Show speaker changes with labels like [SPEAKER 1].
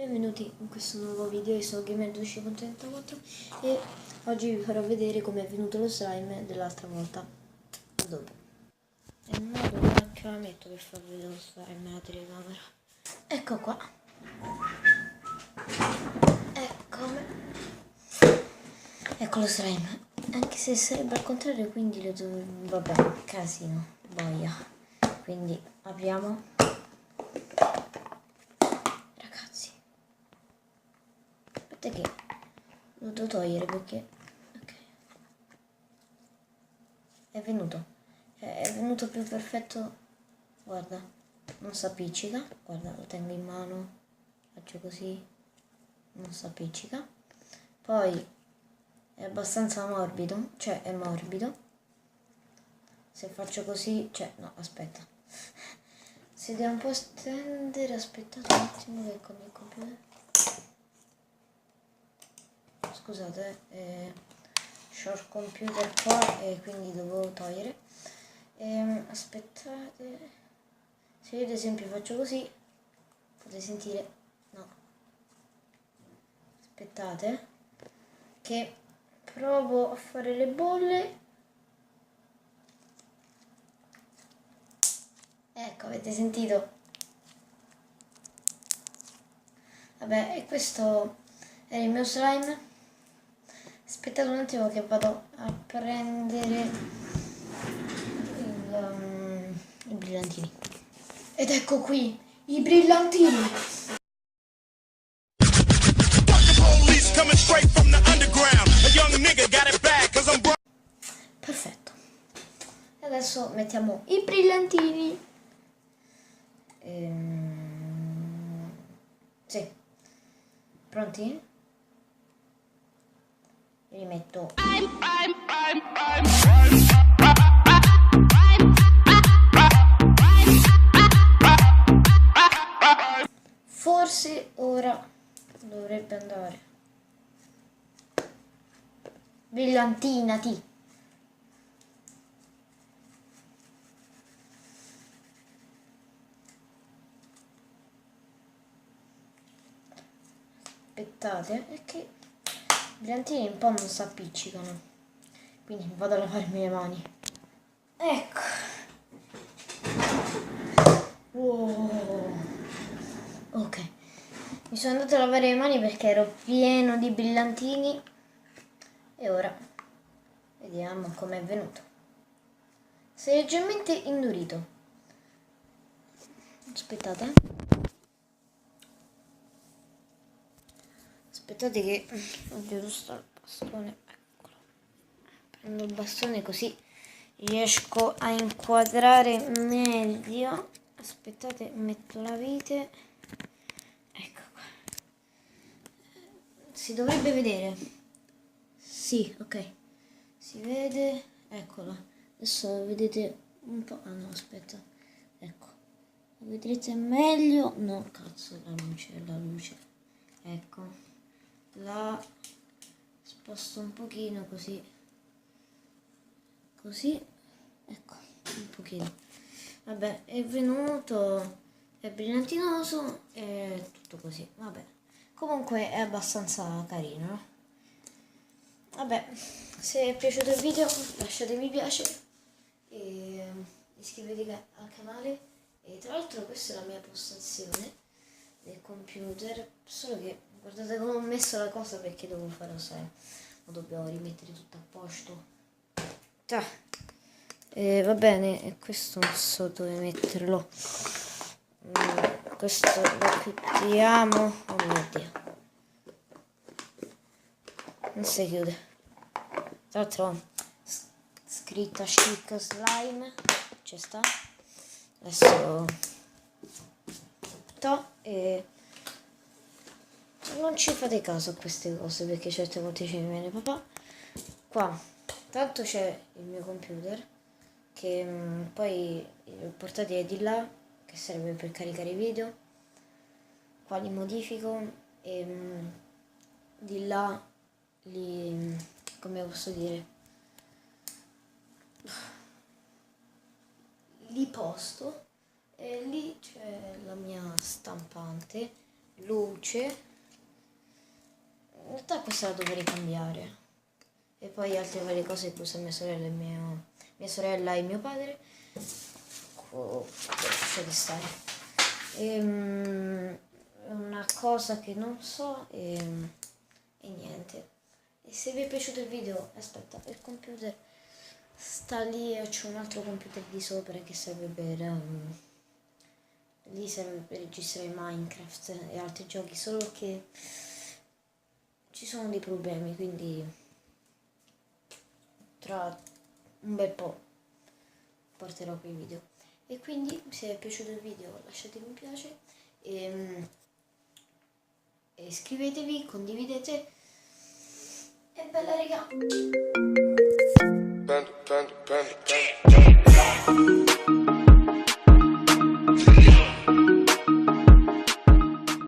[SPEAKER 1] Benvenuti in questo nuovo video, io sono Gamer1234 e oggi vi farò vedere come è venuto lo slime dell'altra volta. Dopo. E non ce la metto per far vedere lo slime alla telecamera. Ecco qua. Ecco lo slime. Anche se sarebbe al contrario, quindi lo dovevo... Vabbè, casino, boia. Quindi apriamo. Che lo devo togliere perché ok, è venuto più perfetto. Guarda, non si appiccica, guarda, lo tengo in mano, faccio così, non si appiccica. Poi è abbastanza morbido, cioè è morbido. Se faccio così, cioè no, aspetta, si deve un po' stendere. Aspettate un attimo che con il computer, scusate, c'ho il computer qua e quindi dovevo togliere. Aspettate, se io ad esempio faccio così, potete sentire, no, aspettate che provo a fare le bolle. Ecco, avete sentito? Vabbè, e questo è il mio slime. Aspettate un attimo che vado a prendere i brillantini. Ed ecco qui, i brillantini. Perfetto. E adesso mettiamo i brillantini. Sì. Pronti? Li metto. Forse ora dovrebbe andare. Brillantinati. Aspettate, è che i brillantini un po' non si appiccicano, quindi vado a lavarmi le mani. Ecco. Wow. Ok, mi sono andato a lavare le mani perché ero pieno di brillantini e ora vediamo com'è venuto. Si è leggermente indurito. Aspettate. Aspettate che oddio, sto il bastone, eccolo. Prendo il bastone così riesco a inquadrare meglio. Aspettate, metto la vite. Ecco qua. Si dovrebbe vedere. Sì, ok. Si vede, eccola. Adesso vedete un po'. Ah no, aspetta. Ecco. Lo vedrete meglio. No, cazzo, la luce. Ecco. La sposto un pochino così, ecco, un pochino. Vabbè, è venuto, è brillantinoso e tutto così. Vabbè, comunque è abbastanza carino, no? Vabbè, se è piaciuto il video lasciate mi piace e iscrivetevi al canale. E tra l'altro questa è la mia postazione del computer, solo che guardate come ho messo la cosa perché devo fare assai, lo dobbiamo rimettere tutto a posto. Va bene, e questo non so dove metterlo. Questo lo chiudiamo. Oh mio Dio, non si chiude. Tra l'altro scritta chic slime ci sta. Adesso e non ci fate caso a queste cose perché certe volte ci viene papà. Qua tanto c'è il mio computer che poi il portatile è di là che serve per caricare i video. Qua li modifico e di là li, come posso dire, li posto. E lì c'è la mia stampante, luce. In realtà questa la dovrei cambiare. E poi altre varie cose che usa mia sorella e mio padre. Lasciate stare. Una cosa che non so e niente. E se vi è piaciuto il video, aspetta, il computer sta lì e c'è un altro computer di sopra che serve lì serve per registrare Minecraft e altri giochi, solo che ci sono dei problemi, quindi tra un bel po' porterò quei video. E quindi se vi è piaciuto il video lasciate mi piace e iscrivetevi, condividete e bella raga!